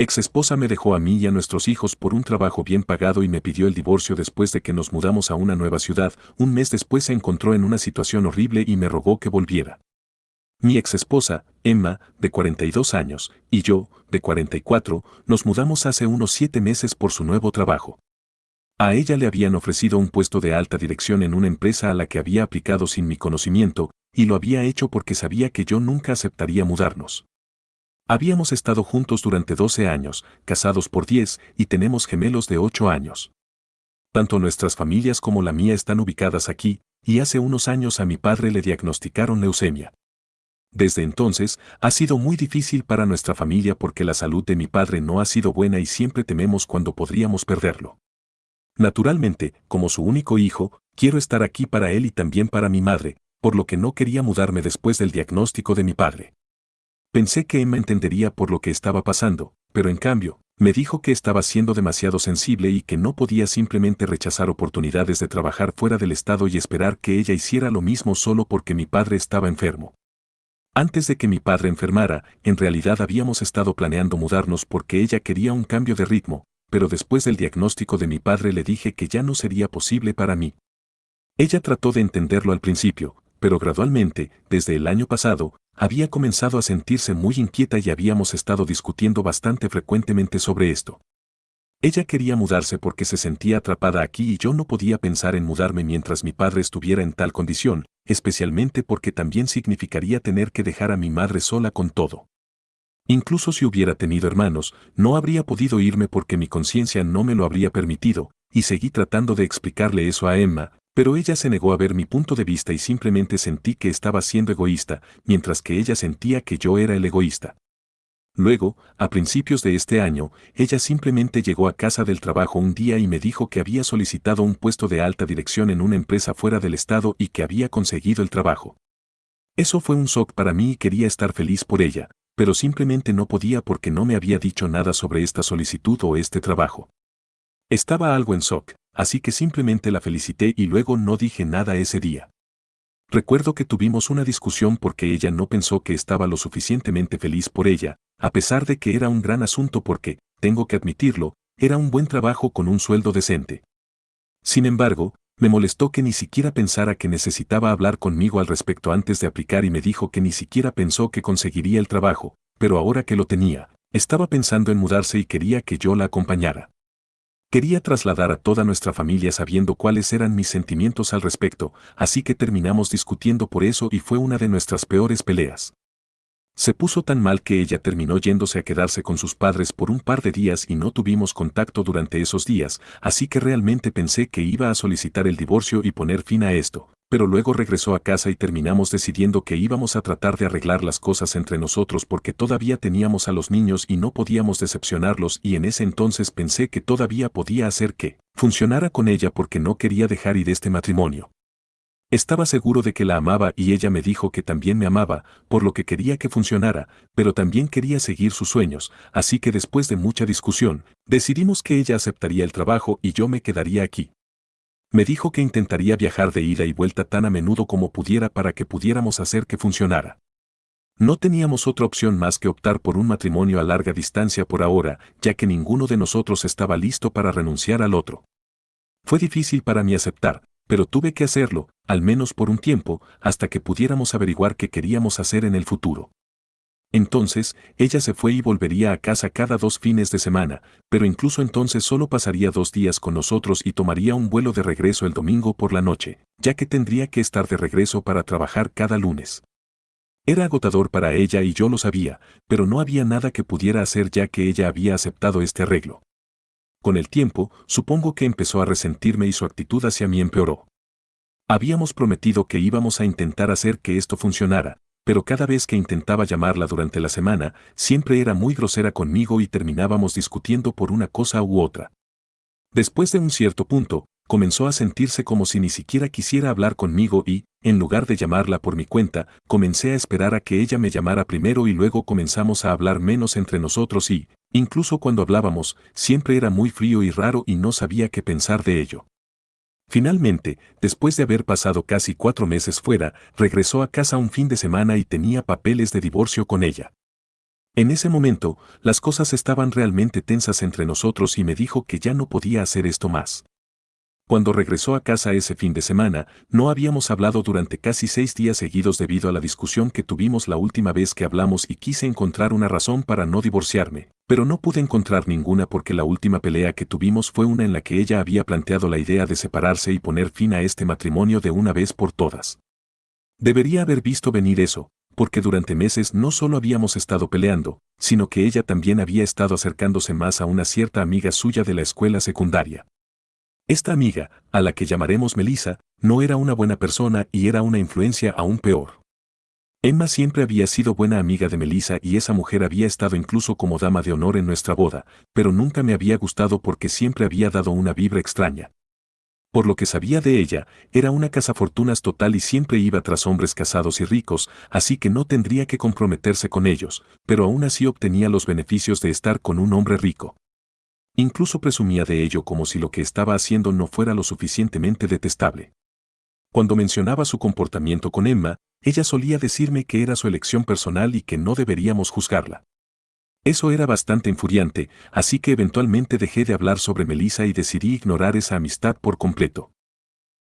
Ex esposa me dejó a mí y a nuestros hijos por un trabajo bien pagado y me pidió el divorcio después de que nos mudamos a una nueva ciudad. Un mes después se encontró en una situación horrible y me rogó que volviera. Mi ex esposa, Emma, de 42 años, y yo, de 44, nos mudamos hace unos 7 meses por su nuevo trabajo. A ella le habían ofrecido un puesto de alta dirección en una empresa a la que había aplicado sin mi conocimiento, y lo había hecho porque sabía que yo nunca aceptaría mudarnos. Habíamos estado juntos durante 12 años, casados por 10, y tenemos gemelos de 8 años. Tanto nuestras familias como la mía están ubicadas aquí, y hace unos años a mi padre le diagnosticaron leucemia. Desde entonces, ha sido muy difícil para nuestra familia porque la salud de mi padre no ha sido buena y siempre tememos cuando podríamos perderlo. Naturalmente, como su único hijo, quiero estar aquí para él y también para mi madre, por lo que no quería mudarme después del diagnóstico de mi padre. Pensé que Emma entendería por lo que estaba pasando, pero en cambio, me dijo que estaba siendo demasiado sensible y que no podía simplemente rechazar oportunidades de trabajar fuera del estado y esperar que ella hiciera lo mismo solo porque mi padre estaba enfermo. Antes de que mi padre enfermara, en realidad habíamos estado planeando mudarnos porque ella quería un cambio de ritmo, pero después del diagnóstico de mi padre le dije que ya no sería posible para mí. Ella trató de entenderlo al principio, pero gradualmente, desde el año pasado, había comenzado a sentirse muy inquieta y habíamos estado discutiendo bastante frecuentemente sobre esto. Ella quería mudarse porque se sentía atrapada aquí y yo no podía pensar en mudarme mientras mi padre estuviera en tal condición, especialmente porque también significaría tener que dejar a mi madre sola con todo. Incluso si hubiera tenido hermanos, no habría podido irme porque mi conciencia no me lo habría permitido, y seguí tratando de explicarle eso a Emma, pero ella se negó a ver mi punto de vista y simplemente sentí que estaba siendo egoísta, mientras que ella sentía que yo era el egoísta. Luego, a principios de este año, ella simplemente llegó a casa del trabajo un día y me dijo que había solicitado un puesto de alta dirección en una empresa fuera del estado y que había conseguido el trabajo. Eso fue un shock para mí y quería estar feliz por ella, pero simplemente no podía porque no me había dicho nada sobre esta solicitud o este trabajo. Estaba algo en shock, así que simplemente la felicité y luego no dije nada ese día. Recuerdo que tuvimos una discusión porque ella no pensó que estaba lo suficientemente feliz por ella, a pesar de que era un gran asunto porque, tengo que admitirlo, era un buen trabajo con un sueldo decente. Sin embargo, me molestó que ni siquiera pensara que necesitaba hablar conmigo al respecto antes de aplicar y me dijo que ni siquiera pensó que conseguiría el trabajo, pero ahora que lo tenía, estaba pensando en mudarse y quería que yo la acompañara. Quería trasladar a toda nuestra familia sabiendo cuáles eran mis sentimientos al respecto, así que terminamos discutiendo por eso y fue una de nuestras peores peleas. Se puso tan mal que ella terminó yéndose a quedarse con sus padres por un par de días y no tuvimos contacto durante esos días, así que realmente pensé que iba a solicitar el divorcio y poner fin a esto, pero luego regresó a casa y terminamos decidiendo que íbamos a tratar de arreglar las cosas entre nosotros porque todavía teníamos a los niños y no podíamos decepcionarlos y en ese entonces pensé que todavía podía hacer que funcionara con ella porque no quería dejar ir este matrimonio. Estaba seguro de que la amaba y ella me dijo que también me amaba, por lo que quería que funcionara, pero también quería seguir sus sueños, así que después de mucha discusión, decidimos que ella aceptaría el trabajo y yo me quedaría aquí. Me dijo que intentaría viajar de ida y vuelta tan a menudo como pudiera para que pudiéramos hacer que funcionara. No teníamos otra opción más que optar por un matrimonio a larga distancia por ahora, ya que ninguno de nosotros estaba listo para renunciar al otro. Fue difícil para mí aceptar, pero tuve que hacerlo, al menos por un tiempo, hasta que pudiéramos averiguar qué queríamos hacer en el futuro. Entonces, ella se fue y volvería a casa cada 2 fines de semana, pero incluso entonces solo pasaría 2 días con nosotros y tomaría un vuelo de regreso el domingo por la noche, ya que tendría que estar de regreso para trabajar cada lunes. Era agotador para ella y yo lo sabía, pero no había nada que pudiera hacer ya que ella había aceptado este arreglo. Con el tiempo, supongo que empezó a resentirme y su actitud hacia mí empeoró. Habíamos prometido que íbamos a intentar hacer que esto funcionara, pero cada vez que intentaba llamarla durante la semana, siempre era muy grosera conmigo y terminábamos discutiendo por una cosa u otra. Después de un cierto punto, comenzó a sentirse como si ni siquiera quisiera hablar conmigo y, en lugar de llamarla por mi cuenta, comencé a esperar a que ella me llamara primero y luego comenzamos a hablar menos entre nosotros y, incluso cuando hablábamos, siempre era muy frío y raro y no sabía qué pensar de ello. Finalmente, después de haber pasado casi 4 meses fuera, regresó a casa un fin de semana y tenía papeles de divorcio con ella. En ese momento, las cosas estaban realmente tensas entre nosotros y me dijo que ya no podía hacer esto más. Cuando regresó a casa ese fin de semana, no habíamos hablado durante casi 6 días seguidos debido a la discusión que tuvimos la última vez que hablamos y quise encontrar una razón para no divorciarme, pero no pude encontrar ninguna porque la última pelea que tuvimos fue una en la que ella había planteado la idea de separarse y poner fin a este matrimonio de una vez por todas. Debería haber visto venir eso, porque durante meses no solo habíamos estado peleando, sino que ella también había estado acercándose más a una cierta amiga suya de la escuela secundaria. Esta amiga, a la que llamaremos Melissa, no era una buena persona y era una influencia aún peor. Emma siempre había sido buena amiga de Melissa y esa mujer había estado incluso como dama de honor en nuestra boda, pero nunca me había gustado porque siempre había dado una vibra extraña. Por lo que sabía de ella, era una cazafortunas total y siempre iba tras hombres casados y ricos, así que no tendría que comprometerse con ellos, pero aún así obtenía los beneficios de estar con un hombre rico. Incluso presumía de ello como si lo que estaba haciendo no fuera lo suficientemente detestable. Cuando mencionaba su comportamiento con Emma, ella solía decirme que era su elección personal y que no deberíamos juzgarla. Eso era bastante infuriante, así que eventualmente dejé de hablar sobre Melissa y decidí ignorar esa amistad por completo.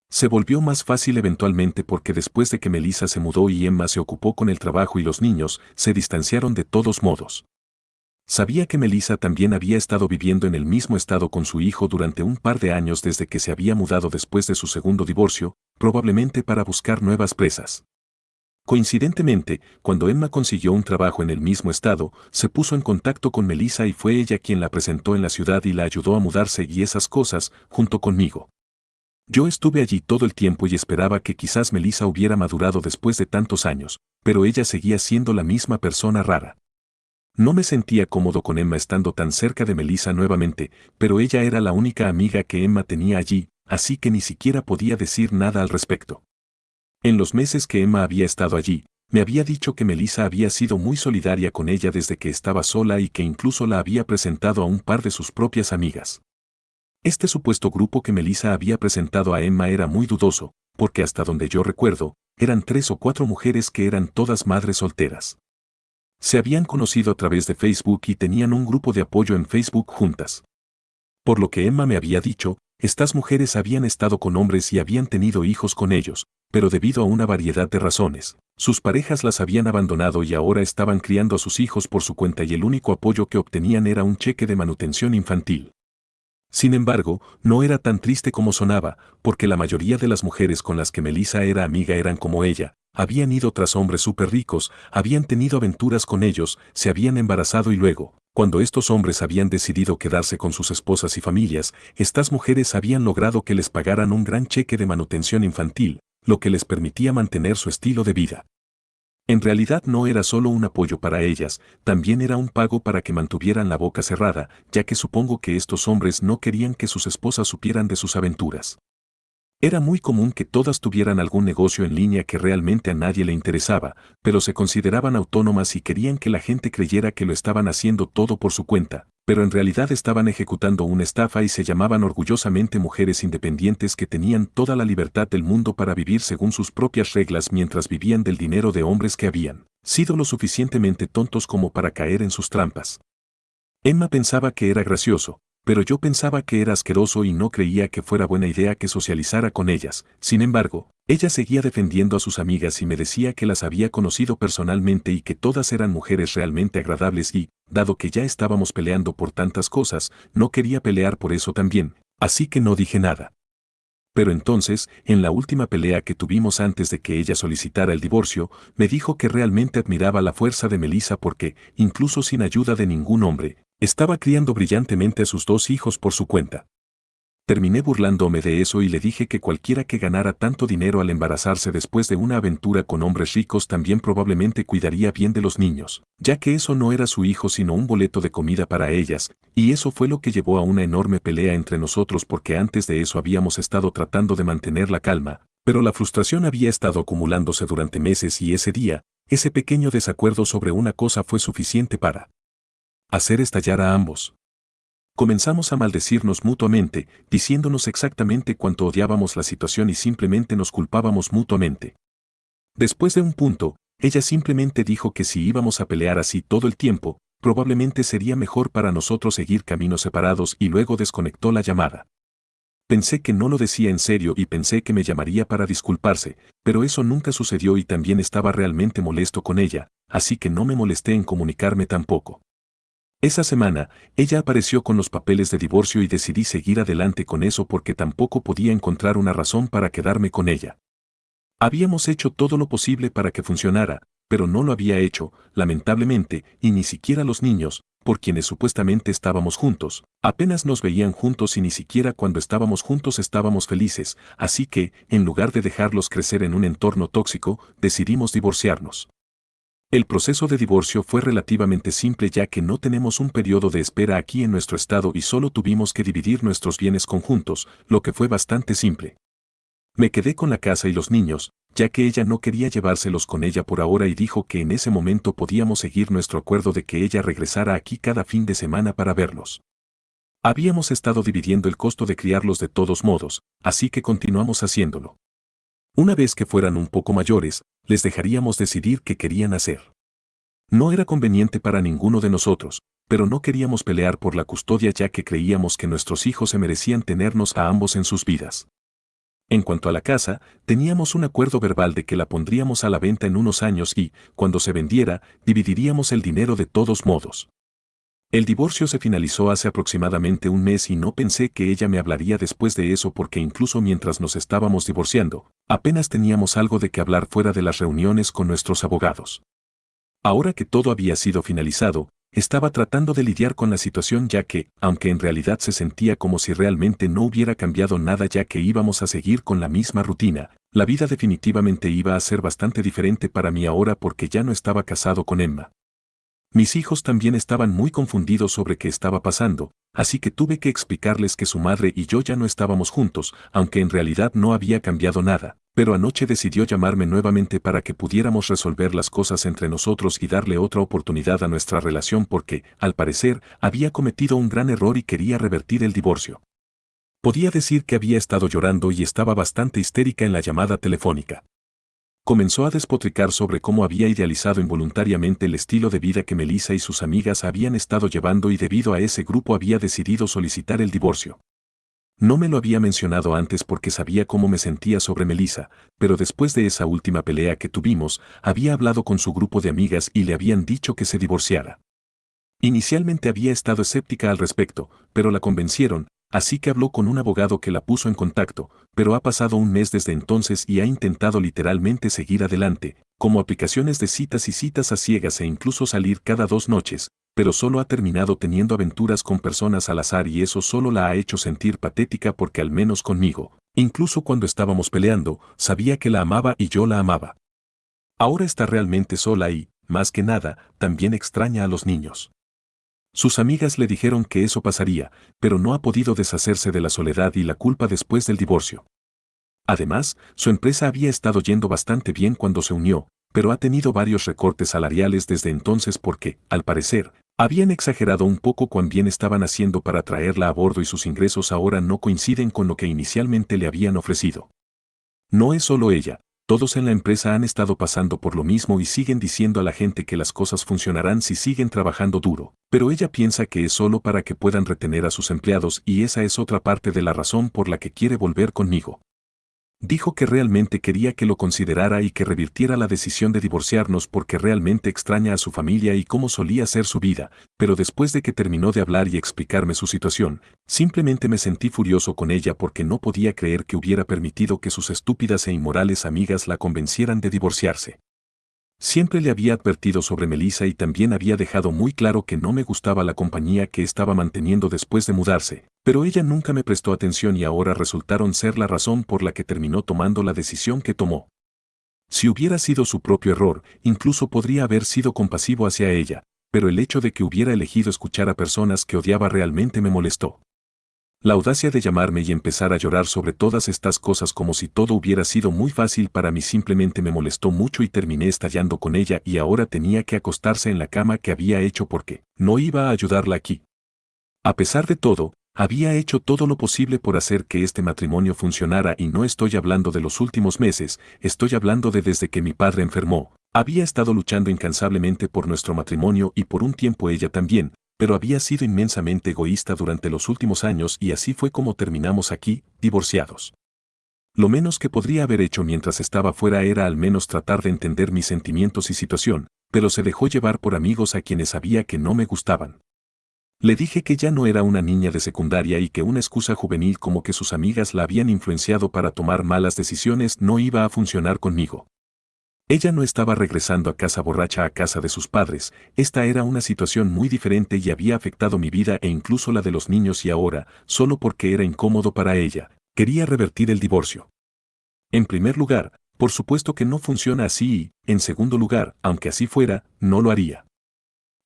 Se volvió más fácil eventualmente porque después de que Melissa se mudó y Emma se ocupó con el trabajo y los niños, se distanciaron de todos modos. Sabía que Melissa también había estado viviendo en el mismo estado con su hijo durante un par de años desde que se había mudado después de su segundo divorcio, probablemente para buscar nuevas presas. Coincidentemente, cuando Emma consiguió un trabajo en el mismo estado, se puso en contacto con Melissa y fue ella quien la presentó en la ciudad y la ayudó a mudarse y esas cosas, junto conmigo. Yo estuve allí todo el tiempo y esperaba que quizás Melissa hubiera madurado después de tantos años, pero ella seguía siendo la misma persona rara. No me sentía cómodo con Emma estando tan cerca de Melissa nuevamente, pero ella era la única amiga que Emma tenía allí, así que ni siquiera podía decir nada al respecto. En los meses que Emma había estado allí, me había dicho que Melissa había sido muy solidaria con ella desde que estaba sola y que incluso la había presentado a un par de sus propias amigas. Este supuesto grupo que Melissa había presentado a Emma era muy dudoso, porque hasta donde yo recuerdo, eran 3 o 4 mujeres que eran todas madres solteras. Se habían conocido a través de Facebook y tenían un grupo de apoyo en Facebook juntas. Por lo que Emma me había dicho, estas mujeres habían estado con hombres y habían tenido hijos con ellos, pero debido a una variedad de razones, sus parejas las habían abandonado y ahora estaban criando a sus hijos por su cuenta y el único apoyo que obtenían era un cheque de manutención infantil. Sin embargo, no era tan triste como sonaba, porque la mayoría de las mujeres con las que Melissa era amiga eran como ella, habían ido tras hombres súper ricos, habían tenido aventuras con ellos, se habían embarazado y luego, cuando estos hombres habían decidido quedarse con sus esposas y familias, estas mujeres habían logrado que les pagaran un gran cheque de manutención infantil, lo que les permitía mantener su estilo de vida. En realidad no era solo un apoyo para ellas, también era un pago para que mantuvieran la boca cerrada, ya que supongo que estos hombres no querían que sus esposas supieran de sus aventuras. Era muy común que todas tuvieran algún negocio en línea que realmente a nadie le interesaba, pero se consideraban autónomas y querían que la gente creyera que lo estaban haciendo todo por su cuenta, pero en realidad estaban ejecutando una estafa y se llamaban orgullosamente mujeres independientes que tenían toda la libertad del mundo para vivir según sus propias reglas mientras vivían del dinero de hombres que habían sido lo suficientemente tontos como para caer en sus trampas. Emma pensaba que era gracioso, pero yo pensaba que era asqueroso y no creía que fuera buena idea que socializara con ellas. Sin embargo, ella seguía defendiendo a sus amigas y me decía que las había conocido personalmente y que todas eran mujeres realmente agradables y, dado que ya estábamos peleando por tantas cosas, no quería pelear por eso también, así que no dije nada. Pero entonces, en la última pelea que tuvimos antes de que ella solicitara el divorcio, me dijo que realmente admiraba la fuerza de Melissa porque, incluso sin ayuda de ningún hombre, estaba criando brillantemente a sus 2 hijos por su cuenta. Terminé burlándome de eso y le dije que cualquiera que ganara tanto dinero al embarazarse después de una aventura con hombres ricos también probablemente cuidaría bien de los niños, ya que eso no era su hijo sino un boleto de comida para ellas, y eso fue lo que llevó a una enorme pelea entre nosotros porque antes de eso habíamos estado tratando de mantener la calma, pero la frustración había estado acumulándose durante meses y ese día, ese pequeño desacuerdo sobre una cosa fue suficiente para hacer estallar a ambos. Comenzamos a maldecirnos mutuamente, diciéndonos exactamente cuánto odiábamos la situación y simplemente nos culpábamos mutuamente. Después de un punto, ella simplemente dijo que si íbamos a pelear así todo el tiempo, probablemente sería mejor para nosotros seguir caminos separados y luego desconectó la llamada. Pensé que no lo decía en serio y pensé que me llamaría para disculparse, pero eso nunca sucedió y también estaba realmente molesto con ella, así que no me molesté en comunicarme tampoco. Esa semana, ella apareció con los papeles de divorcio y decidí seguir adelante con eso porque tampoco podía encontrar una razón para quedarme con ella. Habíamos hecho todo lo posible para que funcionara, pero no lo había hecho, lamentablemente, y ni siquiera los niños, por quienes supuestamente estábamos juntos, apenas nos veían juntos y ni siquiera cuando estábamos juntos estábamos felices, así que, en lugar de dejarlos crecer en un entorno tóxico, decidimos divorciarnos. El proceso de divorcio fue relativamente simple ya que no tenemos un periodo de espera aquí en nuestro estado y solo tuvimos que dividir nuestros bienes conjuntos, lo que fue bastante simple. Me quedé con la casa y los niños, ya que ella no quería llevárselos con ella por ahora y dijo que en ese momento podíamos seguir nuestro acuerdo de que ella regresara aquí cada fin de semana para verlos. Habíamos estado dividiendo el costo de criarlos de todos modos, así que continuamos haciéndolo. Una vez que fueran un poco mayores, les dejaríamos decidir qué querían hacer. No era conveniente para ninguno de nosotros, pero no queríamos pelear por la custodia ya que creíamos que nuestros hijos se merecían tenernos a ambos en sus vidas. En cuanto a la casa, teníamos un acuerdo verbal de que la pondríamos a la venta en unos años y, cuando se vendiera, dividiríamos el dinero de todos modos. El divorcio se finalizó hace aproximadamente un mes y no pensé que ella me hablaría después de eso porque incluso mientras nos estábamos divorciando, apenas teníamos algo de qué hablar fuera de las reuniones con nuestros abogados. Ahora que todo había sido finalizado, estaba tratando de lidiar con la situación ya que, aunque en realidad se sentía como si realmente no hubiera cambiado nada ya que íbamos a seguir con la misma rutina, la vida definitivamente iba a ser bastante diferente para mí ahora porque ya no estaba casado con Emma. Mis hijos también estaban muy confundidos sobre qué estaba pasando, así que tuve que explicarles que su madre y yo ya no estábamos juntos, aunque en realidad no había cambiado nada, pero anoche decidió llamarme nuevamente para que pudiéramos resolver las cosas entre nosotros y darle otra oportunidad a nuestra relación porque, al parecer, había cometido un gran error y quería revertir el divorcio. Podía decir que había estado llorando y estaba bastante histérica en la llamada telefónica. Comenzó a despotricar sobre cómo había idealizado involuntariamente el estilo de vida que Melissa y sus amigas habían estado llevando y debido a ese grupo había decidido solicitar el divorcio. No me lo había mencionado antes porque sabía cómo me sentía sobre Melissa, pero después de esa última pelea que tuvimos, había hablado con su grupo de amigas y le habían dicho que se divorciara. Inicialmente había estado escéptica al respecto, pero la convencieron, así que habló con un abogado que la puso en contacto, pero ha pasado un mes desde entonces y ha intentado literalmente seguir adelante, como aplicaciones de citas y citas a ciegas e incluso salir cada 2 noches, pero solo ha terminado teniendo aventuras con personas al azar y eso solo la ha hecho sentir patética porque al menos conmigo, incluso cuando estábamos peleando, sabía que la amaba y yo la amaba. Ahora está realmente sola y, más que nada, también extraña a los niños. Sus amigas le dijeron que eso pasaría, pero no ha podido deshacerse de la soledad y la culpa después del divorcio. Además, su empresa había estado yendo bastante bien cuando se unió, pero ha tenido varios recortes salariales desde entonces porque, al parecer, habían exagerado un poco cuán bien estaban haciendo para traerla a bordo y sus ingresos ahora no coinciden con lo que inicialmente le habían ofrecido. No es solo ella. Todos en la empresa han estado pasando por lo mismo y siguen diciendo a la gente que las cosas funcionarán si siguen trabajando duro, pero ella piensa que es solo para que puedan retener a sus empleados y esa es otra parte de la razón por la que quiere volver conmigo. Dijo que realmente quería que lo considerara y que revirtiera la decisión de divorciarnos porque realmente extraña a su familia y cómo solía ser su vida, pero después de que terminó de hablar y explicarme su situación, simplemente me sentí furioso con ella porque no podía creer que hubiera permitido que sus estúpidas e inmorales amigas la convencieran de divorciarse. Siempre le había advertido sobre Melissa y también había dejado muy claro que no me gustaba la compañía que estaba manteniendo después de mudarse, pero ella nunca me prestó atención y ahora resultaron ser la razón por la que terminó tomando la decisión que tomó. Si hubiera sido su propio error, incluso podría haber sido compasivo hacia ella, pero el hecho de que hubiera elegido escuchar a personas que odiaba realmente me molestó. La audacia de llamarme y empezar a llorar sobre todas estas cosas como si todo hubiera sido muy fácil para mí simplemente me molestó mucho y terminé estallando con ella y ahora tenía que acostarse en la cama que había hecho porque no iba a ayudarla aquí. A pesar de todo, había hecho todo lo posible por hacer que este matrimonio funcionara y no estoy hablando de los últimos meses, estoy hablando de desde que mi padre enfermó. Había estado luchando incansablemente por nuestro matrimonio y por un tiempo ella también, pero había sido inmensamente egoísta durante los últimos años y así fue como terminamos aquí, divorciados. Lo menos que podría haber hecho mientras estaba fuera era al menos tratar de entender mis sentimientos y situación, pero se dejó llevar por amigos a quienes sabía que no me gustaban. Le dije que ya no era una niña de secundaria y que una excusa juvenil como que sus amigas la habían influenciado para tomar malas decisiones no iba a funcionar conmigo. Ella no estaba regresando a casa borracha a casa de sus padres, esta era una situación muy diferente y había afectado mi vida e incluso la de los niños y ahora, solo porque era incómodo para ella, quería revertir el divorcio. En primer lugar, por supuesto que no funciona así y, en segundo lugar, aunque así fuera, no lo haría.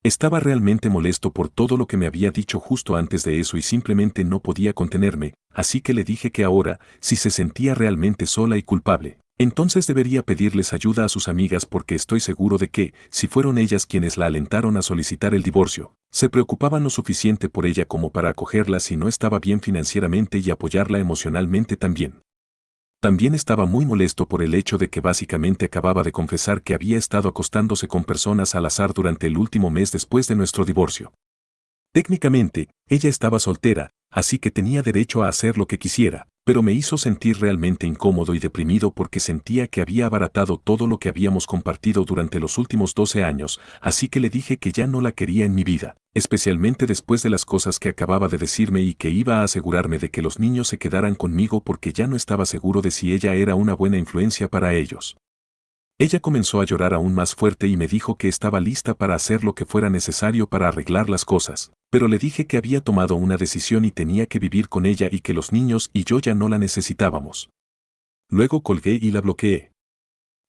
Estaba realmente molesto por todo lo que me había dicho justo antes de eso y simplemente no podía contenerme, así que le dije que ahora, si se sentía realmente sola y culpable, entonces debería pedirles ayuda a sus amigas porque estoy seguro de que, si fueron ellas quienes la alentaron a solicitar el divorcio, se preocupaban lo suficiente por ella como para acogerla si no estaba bien financieramente y apoyarla emocionalmente también. También estaba muy molesto por el hecho de que básicamente acababa de confesar que había estado acostándose con personas al azar durante el último mes después de nuestro divorcio. Técnicamente, ella estaba soltera, así que tenía derecho a hacer lo que quisiera, pero me hizo sentir realmente incómodo y deprimido porque sentía que había abaratado todo lo que habíamos compartido durante los últimos 12 años, así que le dije que ya no la quería en mi vida, especialmente después de las cosas que acababa de decirme y que iba a asegurarme de que los niños se quedaran conmigo porque ya no estaba seguro de si ella era una buena influencia para ellos. Ella comenzó a llorar aún más fuerte y me dijo que estaba lista para hacer lo que fuera necesario para arreglar las cosas, pero le dije que había tomado una decisión y tenía que vivir con ella y que los niños y yo ya no la necesitábamos. Luego colgué y la bloqueé.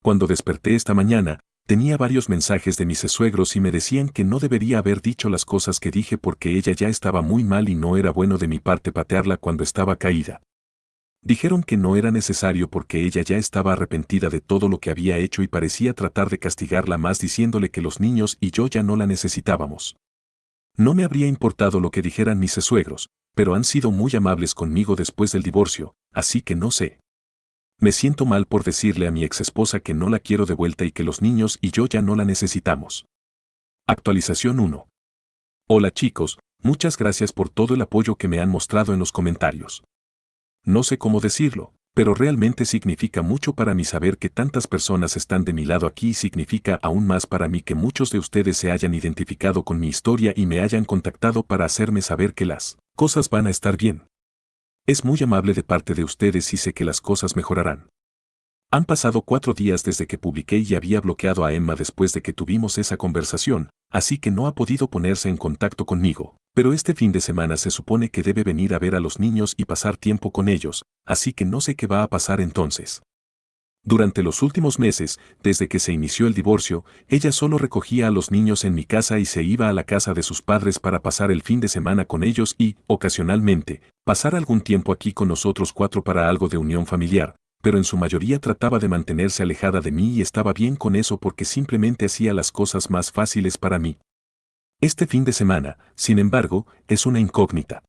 Cuando desperté esta mañana, tenía varios mensajes de mis suegros y me decían que no debería haber dicho las cosas que dije porque ella ya estaba muy mal y no era bueno de mi parte patearla cuando estaba caída. Dijeron que no era necesario porque ella ya estaba arrepentida de todo lo que había hecho y parecía tratar de castigarla más diciéndole que los niños y yo ya no la necesitábamos. No me habría importado lo que dijeran mis suegros, pero han sido muy amables conmigo después del divorcio, así que no sé. Me siento mal por decirle a mi exesposa que no la quiero de vuelta y que los niños y yo ya no la necesitamos. Actualización 1. Hola chicos, muchas gracias por todo el apoyo que me han mostrado en los comentarios. No sé cómo decirlo, pero realmente significa mucho para mí saber que tantas personas están de mi lado aquí y significa aún más para mí que muchos de ustedes se hayan identificado con mi historia y me hayan contactado para hacerme saber que las cosas van a estar bien. Es muy amable de parte de ustedes y sé que las cosas mejorarán. Han pasado 4 días desde que publiqué y había bloqueado a Emma después de que tuvimos esa conversación, así que no ha podido ponerse en contacto conmigo, pero este fin de semana se supone que debe venir a ver a los niños y pasar tiempo con ellos, así que no sé qué va a pasar entonces. Durante los últimos meses, desde que se inició el divorcio, ella solo recogía a los niños en mi casa y se iba a la casa de sus padres para pasar el fin de semana con ellos y, ocasionalmente, pasar algún tiempo aquí con nosotros 4 para algo de unión familiar, pero en su mayoría trataba de mantenerse alejada de mí y estaba bien con eso porque simplemente hacía las cosas más fáciles para mí. Este fin de semana, sin embargo, es una incógnita.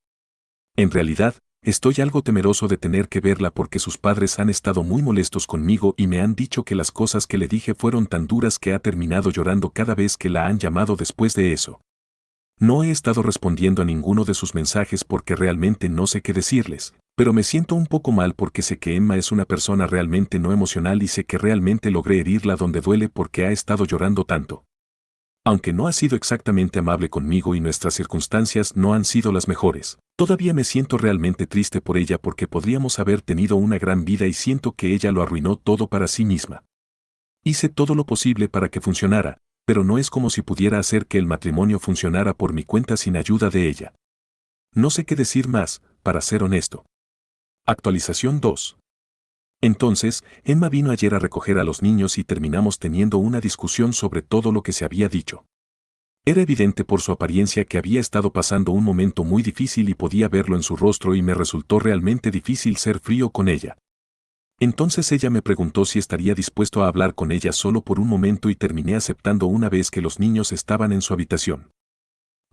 En realidad, estoy algo temeroso de tener que verla porque sus padres han estado muy molestos conmigo y me han dicho que las cosas que le dije fueron tan duras que ha terminado llorando cada vez que la han llamado después de eso. No he estado respondiendo a ninguno de sus mensajes porque realmente no sé qué decirles, pero me siento un poco mal porque sé que Emma es una persona realmente no emocional y sé que realmente logré herirla donde duele porque ha estado llorando tanto. Aunque no ha sido exactamente amable conmigo y nuestras circunstancias no han sido las mejores, todavía me siento realmente triste por ella porque podríamos haber tenido una gran vida y siento que ella lo arruinó todo para sí misma. Hice todo lo posible para que funcionara, pero no es como si pudiera hacer que el matrimonio funcionara por mi cuenta sin ayuda de ella. No sé qué decir más, para ser honesto. Actualización 2. Entonces, Emma vino ayer a recoger a los niños y terminamos teniendo una discusión sobre todo lo que se había dicho. Era evidente por su apariencia que había estado pasando un momento muy difícil y podía verlo en su rostro y me resultó realmente difícil ser frío con ella. Entonces ella me preguntó si estaría dispuesto a hablar con ella solo por un momento y terminé aceptando una vez que los niños estaban en su habitación.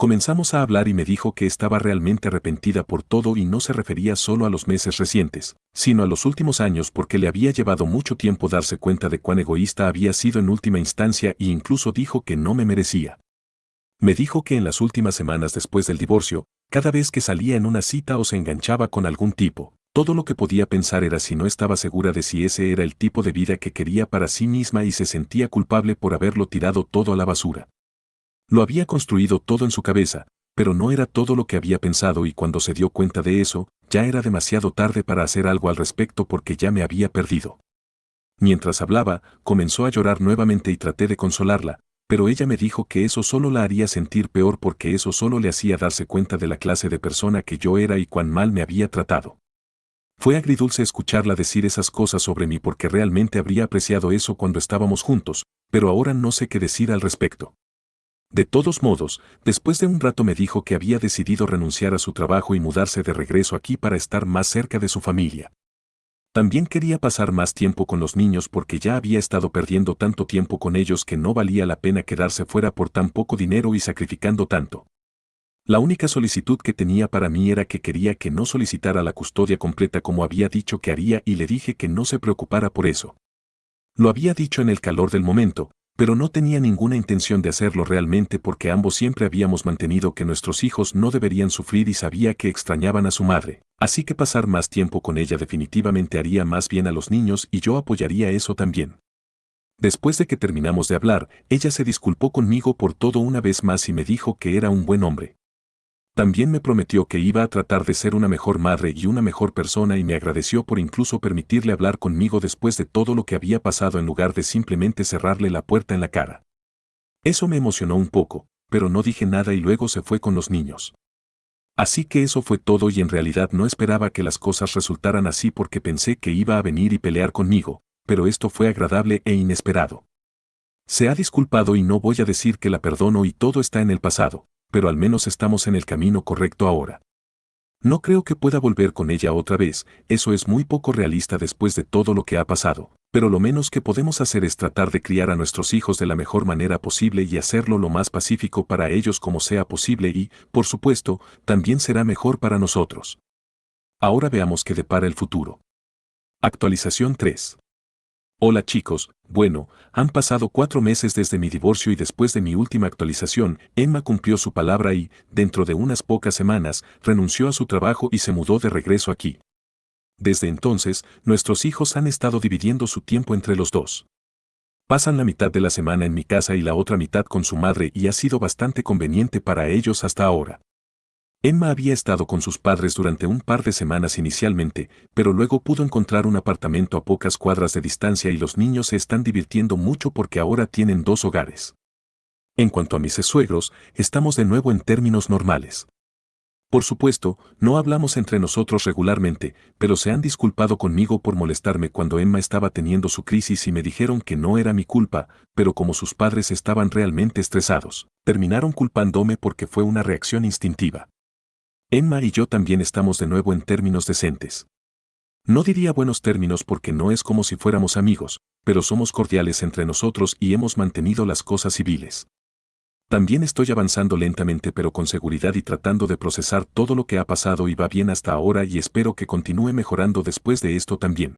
Comenzamos a hablar y me dijo que estaba realmente arrepentida por todo y no se refería solo a los meses recientes, sino a los últimos años porque le había llevado mucho tiempo darse cuenta de cuán egoísta había sido en última instancia e incluso dijo que no me merecía. Me dijo que en las últimas semanas después del divorcio, cada vez que salía en una cita o se enganchaba con algún tipo, todo lo que podía pensar era si no estaba segura de si ese era el tipo de vida que quería para sí misma y se sentía culpable por haberlo tirado todo a la basura. Lo había construido todo en su cabeza, pero no era todo lo que había pensado y cuando se dio cuenta de eso, ya era demasiado tarde para hacer algo al respecto porque ya me había perdido. Mientras hablaba, comenzó a llorar nuevamente y traté de consolarla, pero ella me dijo que eso solo la haría sentir peor porque eso solo le hacía darse cuenta de la clase de persona que yo era y cuán mal me había tratado. Fue agridulce escucharla decir esas cosas sobre mí porque realmente habría apreciado eso cuando estábamos juntos, pero ahora no sé qué decir al respecto. De todos modos, después de un rato me dijo que había decidido renunciar a su trabajo y mudarse de regreso aquí para estar más cerca de su familia. También quería pasar más tiempo con los niños porque ya había estado perdiendo tanto tiempo con ellos que no valía la pena quedarse fuera por tan poco dinero y sacrificando tanto. La única solicitud que tenía para mí era que quería que no solicitara la custodia completa como había dicho que haría y le dije que no se preocupara por eso. Lo había dicho en el calor del momento, pero no tenía ninguna intención de hacerlo realmente porque ambos siempre habíamos mantenido que nuestros hijos no deberían sufrir y sabía que extrañaban a su madre, así que pasar más tiempo con ella definitivamente haría más bien a los niños y yo apoyaría eso también. Después de que terminamos de hablar, ella se disculpó conmigo por todo una vez más y me dijo que era un buen hombre. También me prometió que iba a tratar de ser una mejor madre y una mejor persona y me agradeció por incluso permitirle hablar conmigo después de todo lo que había pasado en lugar de simplemente cerrarle la puerta en la cara. Eso me emocionó un poco, pero no dije nada y luego se fue con los niños. Así que eso fue todo y en realidad no esperaba que las cosas resultaran así porque pensé que iba a venir y pelear conmigo, pero esto fue agradable e inesperado. Se ha disculpado y no voy a decir que la perdono y todo está en el pasado, pero al menos estamos en el camino correcto ahora. No creo que pueda volver con ella otra vez, eso es muy poco realista después de todo lo que ha pasado, pero lo menos que podemos hacer es tratar de criar a nuestros hijos de la mejor manera posible y hacerlo lo más pacífico para ellos como sea posible y, por supuesto, también será mejor para nosotros. Ahora veamos qué depara el futuro. Actualización 3. Hola chicos, bueno, han pasado 4 meses desde mi divorcio y después de mi última actualización, Emma cumplió su palabra y, dentro de unas pocas semanas, renunció a su trabajo y se mudó de regreso aquí. Desde entonces, nuestros hijos han estado dividiendo su tiempo entre los dos. Pasan la mitad de la semana en mi casa y la otra mitad con su madre y ha sido bastante conveniente para ellos hasta ahora. Emma había estado con sus padres durante un par de semanas inicialmente, pero luego pudo encontrar un apartamento a pocas cuadras de distancia y los niños se están divirtiendo mucho porque ahora tienen 2 hogares. En cuanto a mis suegros, estamos de nuevo en términos normales. Por supuesto, no hablamos entre nosotros regularmente, pero se han disculpado conmigo por molestarme cuando Emma estaba teniendo su crisis y me dijeron que no era mi culpa, pero como sus padres estaban realmente estresados, terminaron culpándome porque fue una reacción instintiva. Emma y yo también estamos de nuevo en términos decentes. No diría buenos términos porque no es como si fuéramos amigos, pero somos cordiales entre nosotros y hemos mantenido las cosas civiles. También estoy avanzando lentamente pero con seguridad y tratando de procesar todo lo que ha pasado y va bien hasta ahora y espero que continúe mejorando después de esto también.